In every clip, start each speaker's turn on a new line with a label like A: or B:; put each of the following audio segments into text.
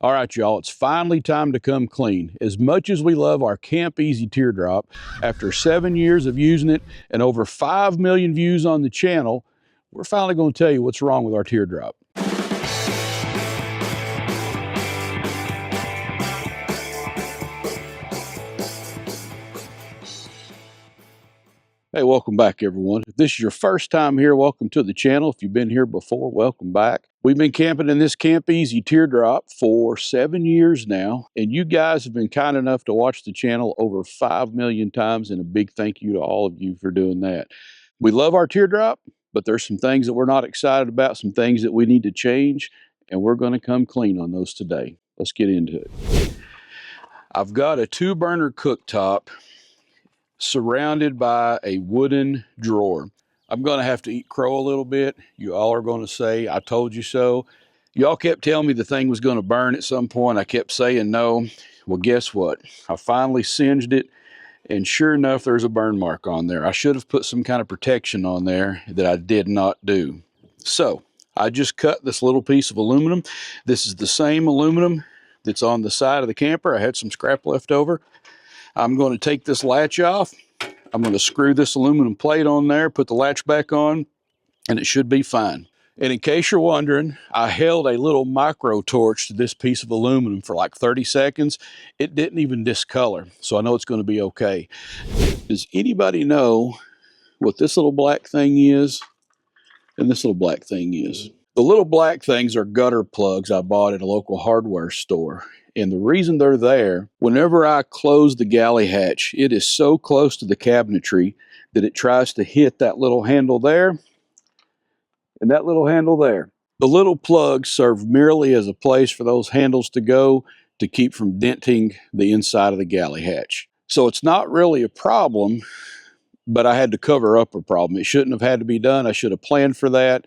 A: All right, y'all, it's finally time to come clean. As much as we love our Camp Easy Teardrop, after 7 years of using it and over 5 million views on the channel, we're finally going to tell you what's wrong with our Teardrop. Hey, welcome back, everyone. If this is your first time here, welcome to the channel. If you've been here before, welcome back. We've been camping in this Camp Easy Teardrop for 7 years now, and you guys have been kind enough to watch the channel over 5 million times, and a big thank you to all of you for doing that. We love our Teardrop, but there's some things that we're not excited about, some things that we need to change, and we're going to come clean on those today. Let's get into it. I've got a 2-burner cooktop surrounded by a wooden drawer. I'm going to have to eat crow a little bit. You all are going to say, I told you so. Y'all kept telling me the thing was going to burn at some point. I kept saying no. Well, guess what? I finally singed it, and sure enough, there's a burn mark on there. I should have put some kind of protection on there that I did not do. So I just cut this little piece of aluminum. This is the same aluminum that's on the side of the camper. I had some scrap left over. I'm going to take this latch off. I'm going to screw this aluminum plate on there, put the latch back on, and it should be fine. And in case you're wondering, I held a little micro torch to this piece of aluminum for like 30 seconds. It didn't even discolor, so I know it's going to be okay. Does anybody know what this little black thing is and this little black thing is? The little black things are gutter plugs I bought at a local hardware store. And the reason they're there, whenever I close the galley hatch, it is so close to the cabinetry that it tries to hit that little handle there and that little handle there. The little plugs serve merely as a place for those handles to go to keep from denting the inside of the galley hatch. So it's not really a problem, but I had to cover up a problem. It shouldn't have had to be done. I should have planned for that.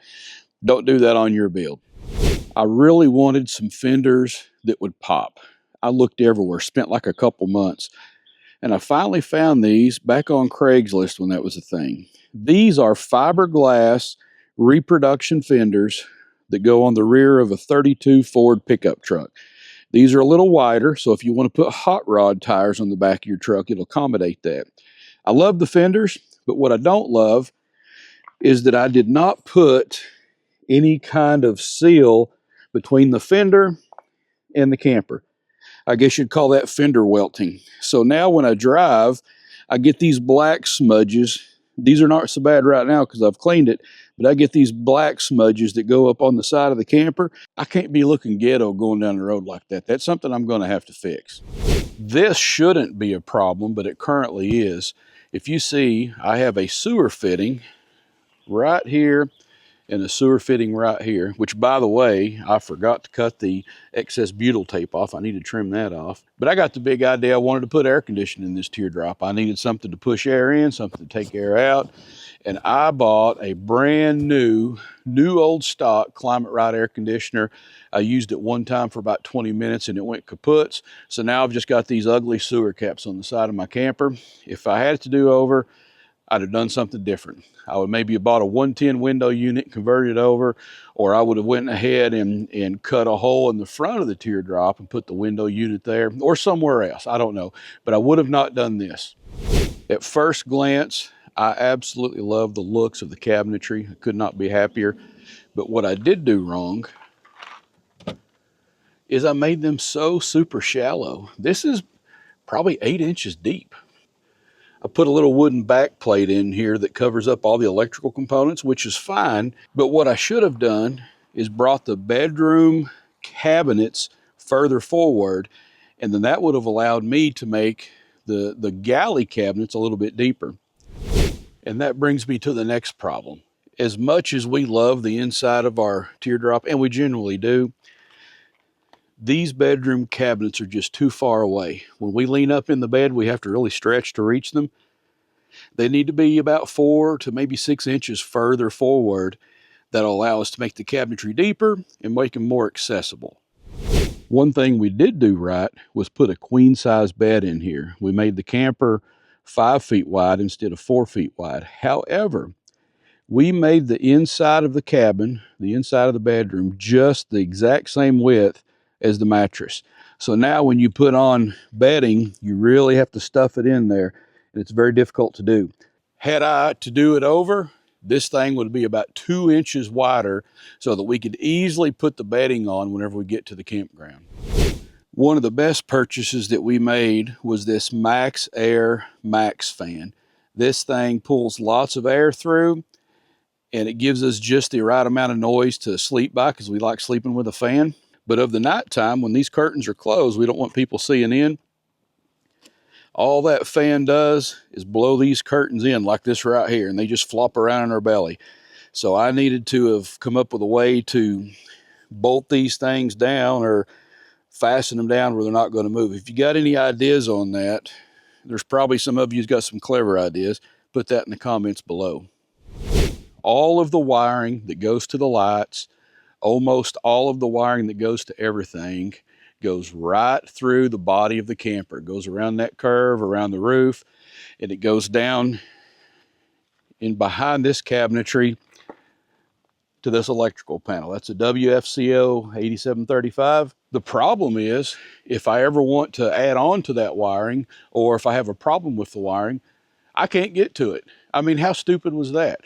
A: Don't do that on your build. I really wanted some fenders that would pop. I looked everywhere, spent like a couple months, and I finally found these back on Craigslist when that was a thing. These are fiberglass reproduction fenders that go on the rear of a 32 Ford pickup truck. These are a little wider, so if you want to put hot rod tires on the back of your truck, it'll accommodate that. I love the fenders, but what I don't love is that I did not put any kind of seal between the fender and the camper. I guess you'd call that fender welting. So now when I drive, I get these black smudges. These are not so bad right now because I've cleaned it, but I get these black smudges that go up on the side of the camper. I can't be looking ghetto going down the road like that. That's something I'm going to have to fix. This shouldn't be a problem, but it currently is. If you see, I have a sewer fitting right here and a sewer fitting right here, which, by the way, I forgot to cut the excess butyl tape off. I need to trim that off. But I got the big idea. I wanted to put air conditioning in this Teardrop. I needed something to push air in, something to take air out. And I bought a brand new old stock Climate Right air conditioner. I used it one time for about 20 minutes and it went kaput. So now I've just got these ugly sewer caps on the side of my camper. If I had it to do over, I'd have done something different. I would maybe have bought a 110 window unit, converted it over, or I would have went ahead and cut a hole in the front of the Teardrop and put the window unit there, or somewhere else. I don't know, but I would have not done this. At first glance, I absolutely love the looks of the cabinetry. I could not be happier. But what I did do wrong is I made them so super shallow. This is probably 8 inches deep. I put a little wooden back plate in here that covers up all the electrical components, which is fine. But what I should have done is brought the bedroom cabinets further forward, and then that would have allowed me to make the galley cabinets a little bit deeper. And that brings me to the next problem. As much as we love the inside of our Teardrop, and we generally do, these bedroom cabinets are just too far away. When we lean up in the bed, we have to really stretch to reach them. They need to be about 4 to maybe 6 inches further forward. That'll allow us to make the cabinetry deeper and make them more accessible. One thing we did do right was put a queen size bed in here. We made the camper 5 feet wide instead of 4 feet wide. However, we made the inside of the cabin, the inside of the bedroom, just the exact same width as the mattress. So now when you put on bedding, you really have to stuff it in there, and it's very difficult to do. Had I to do it over, this thing would be about 2 inches wider so that we could easily put the bedding on whenever we get to the campground. One of the best purchases that we made was this Max Air Max fan. This thing pulls lots of air through, and it gives us just the right amount of noise to sleep by because we like sleeping with a fan. But of the nighttime, when these curtains are closed, we don't want people seeing in. All that fan does is blow these curtains in like this right here, and they just flop around in our belly. So I needed to have come up with a way to bolt these things down or fasten them down where they're not going to move. If you got any ideas on that, there's probably some of you's got some clever ideas. Put that in the comments below. All of the wiring that goes to the lights, almost all of the wiring that goes to everything, goes right through the body of the camper. It goes around that curve, around the roof, and it goes down in behind this cabinetry to this electrical panel. That's a WFCO 8735. The problem is, if I ever want to add on to that wiring, or if I have a problem with the wiring, I can't get to it. I mean, how stupid was that?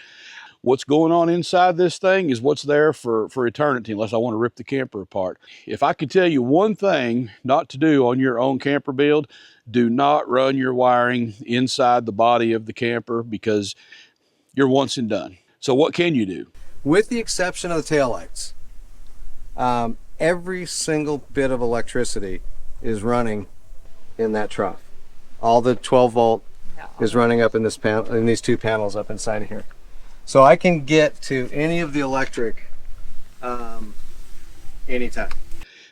A: What's going on inside this thing is what's there for eternity, unless I want to rip the camper apart. If I could tell you one thing not to do on your own camper build, do not run your wiring inside the body of the camper, because you're once and done. So what can you do?
B: With the exception of the taillights, every single bit of electricity is running in that trough. All the 12 volt is running up in this panel, in these two panels up inside of here. So I can get to any of the electric anytime.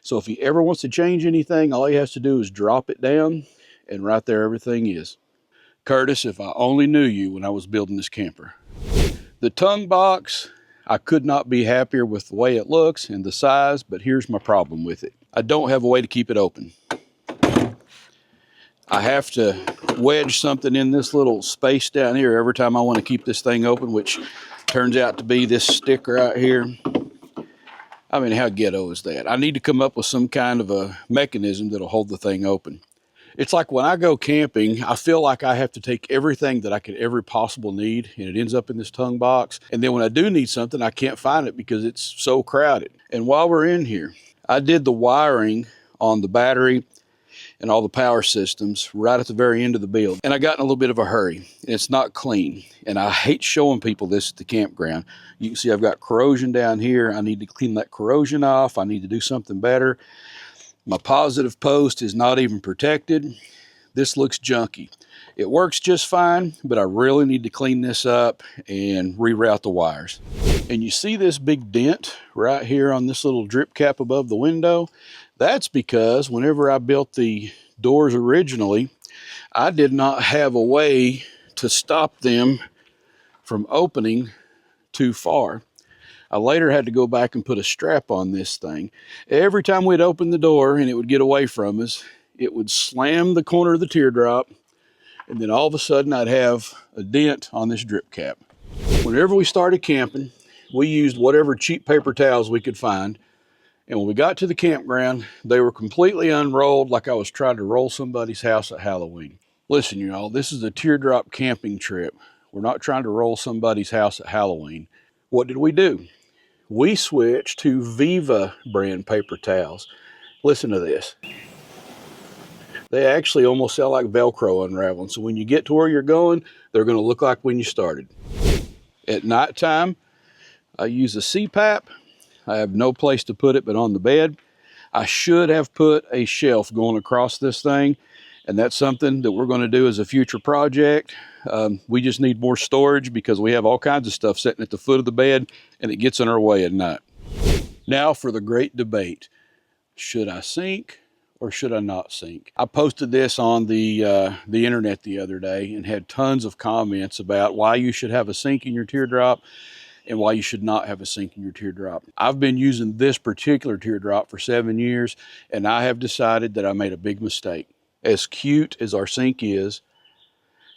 A: So if he ever wants to change anything, all he has to do is drop it down, and right there everything is. Curtis, if I only knew you when I was building this camper. The tongue box, I could not be happier with the way it looks and the size, but here's my problem with it. I don't have a way to keep it open. I have to wedge something in this little space down here every time I want to keep this thing open, which turns out to be this stick right here. I mean, how ghetto is that? I need to come up with some kind of a mechanism that'll hold the thing open. It's like when I go camping, I feel like I have to take everything that I could ever possible need, and it ends up in this tongue box. And then when I do need something, I can't find it because it's so crowded. And while we're in here, I did the wiring on the battery and all the power systems right at the very end of the build. And I got in a little bit of a hurry, and it's not clean. And I hate showing people this at the campground. You can see I've got corrosion down here. I need to clean that corrosion off. I need to do something better. My positive post is not even protected. This looks junky. It works just fine, but I really need to clean this up and reroute the wires. And you see this big dent right here on this little drip cap above the window? That's because whenever I built the doors originally, I did not have a way to stop them from opening too far. I later had to go back and put a strap on this thing. Every time we'd open the door and it would get away from us, it would slam the corner of the teardrop, and then all of a sudden I'd have a dent on this drip cap. Whenever we started camping, we used whatever cheap paper towels we could find. And when we got to the campground, they were completely unrolled, like I was trying to roll somebody's house at Halloween. Listen, y'all, this is a teardrop camping trip. We're not trying to roll somebody's house at Halloween. What did we do? We switched to Viva brand paper towels. Listen to this. They actually almost sound like Velcro unraveling. So when you get to where you're going, they're going to look like when you started. At nighttime, I use a CPAP. I have no place to put it but on the bed. I should have put a shelf going across this thing, and that's something that we're going to do as a future project. We just need more storage because we have all kinds of stuff sitting at the foot of the bed, and it gets in our way at night. Now for the great debate. Should I sink or should I not sink? I posted this on the internet the other day and had tons of comments about why you should have a sink in your teardrop and why you should not have a sink in your teardrop. I've been using this particular teardrop for 7 years, and I have decided that I made a big mistake. As cute as our sink is,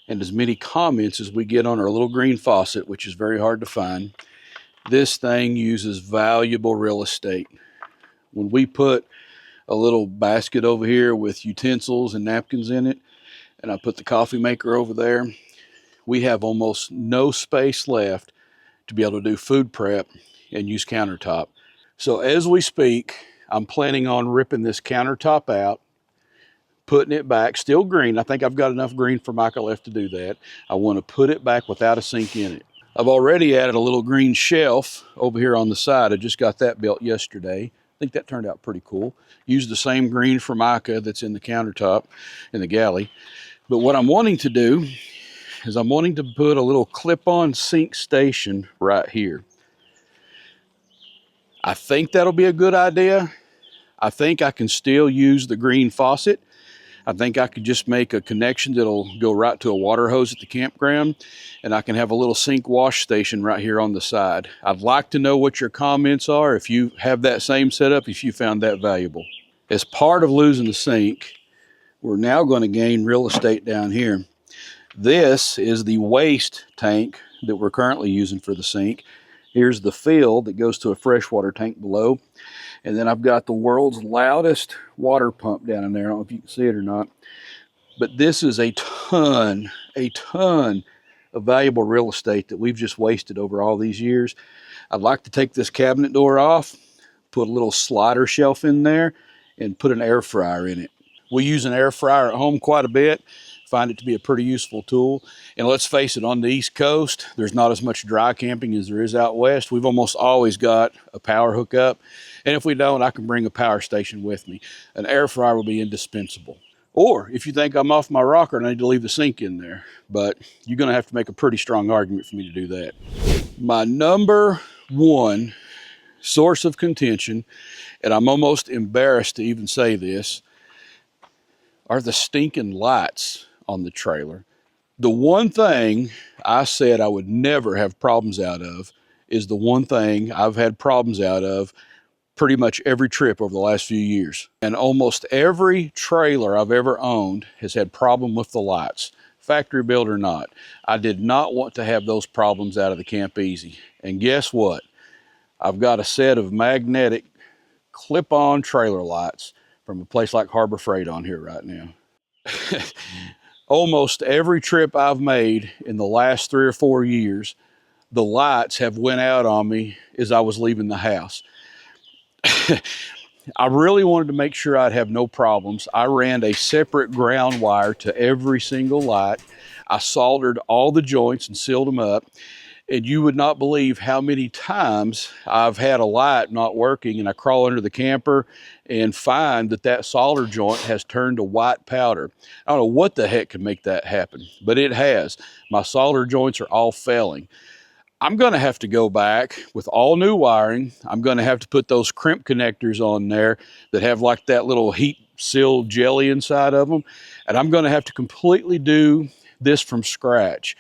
A: and as many comments as we get on our little green faucet, which is very hard to find, this thing uses valuable real estate. When we put a little basket over here with utensils and napkins in it, and I put the coffee maker over there. We have almost no space left to be able to do food prep and use countertop. So as we speak, I'm planning on ripping this countertop out, putting it back, still green. I think I've got enough green for Micah left to do that. I want to put it back without a sink in it. I've already added a little green shelf over here on the side. I just got that built yesterday. I think that turned out pretty cool. Used the same green for Micah that's in the countertop in the galley. But what I'm wanting to do is I'm wanting to put a little clip-on sink station right here. I think that'll be a good idea. I think I can still use the green faucet. I think I could just make a connection that'll go right to a water hose at the campground, and I can have a little sink wash station right here on the side. I'd like to know what your comments are if you have that same setup, if you found that valuable. As part of losing the sink, we're now going to gain real estate down here. This is the waste tank that we're currently using for the sink. Here's the fill that goes to a freshwater tank below. And then I've got the world's loudest water pump down in there. I don't know if you can see it or not. But this is a ton of valuable real estate that we've just wasted over all these years. I'd like to take this cabinet door off, put a little slider shelf in there, and put an air fryer in it. We use an air fryer at home quite a bit. Find it to be a pretty useful tool. And let's face it, on the East Coast, there's not as much dry camping as there is out west. We've almost always got a power hookup. And if we don't, I can bring a power station with me. An air fryer will be indispensable. Or if you think I'm off my rocker and I need to leave the sink in there, but you're gonna have to make a pretty strong argument for me to do that. My number one source of contention, and I'm almost embarrassed to even say this, are the stinking lights on the trailer. The one thing I said I would never have problems out of is the one thing I've had problems out of pretty much every trip over the last few years. And almost every trailer I've ever owned has had problem with the lights, factory built or not. I did not want to have those problems out of the Camp Easy. And guess what? I've got a set of magnetic clip-on trailer lights from a place like Harbor Freight on here right now. Almost every trip I've made in the last 3 or 4 years, the lights have went out on me as I was leaving the house. I really wanted to make sure I'd have no problems. I ran a separate ground wire to every single light. I soldered all the joints and sealed them up. And you would not believe how many times I've had a light not working and I crawl under the camper and find that that solder joint has turned to white powder. I don't know what the heck can make that happen, but it has. My solder joints are all failing. I'm going to have to go back with all new wiring. I'm going to have to put those crimp connectors on there that have like that little heat sealed jelly inside of them. And I'm going to have to completely do this from scratch.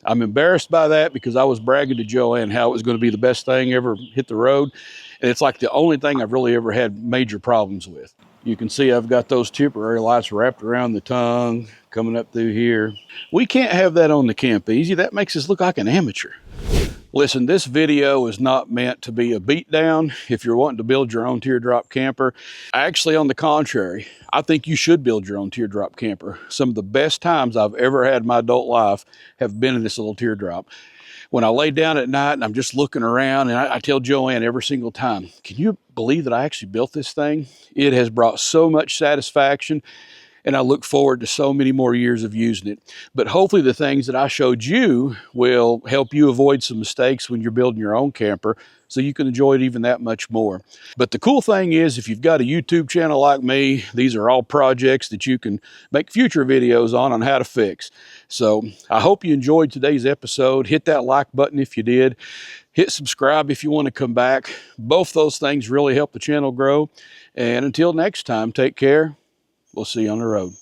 A: I'm embarrassed by that because I was bragging to Joanne how it was going to be the best thing ever hit the road. And it's like the only thing I've really ever had major problems with. You can see I've got those temporary lights wrapped around the tongue, coming up through here. We can't have that on the Camp Easy. That makes us look like an amateur. Listen, this video is not meant to be a beatdown if you're wanting to build your own teardrop camper. Actually, on the contrary, I think you should build your own teardrop camper. Some of the best times I've ever had in my adult life have been in this little teardrop. When I lay down at night and I'm just looking around, and I tell Joanne every single time, can you believe that I actually built this thing? It has brought so much satisfaction, and I look forward to so many more years of using it. But hopefully the things that I showed you will help you avoid some mistakes when you're building your own camper so you can enjoy it even that much more. But the cool thing is, if you've got a YouTube channel like me, these are all projects that you can make future videos on how to fix. So I hope you enjoyed today's episode. Hit that like button if you did. Hit subscribe if you want to come back. Both those things really help the channel grow. And until next time, take care. We'll see you on the road.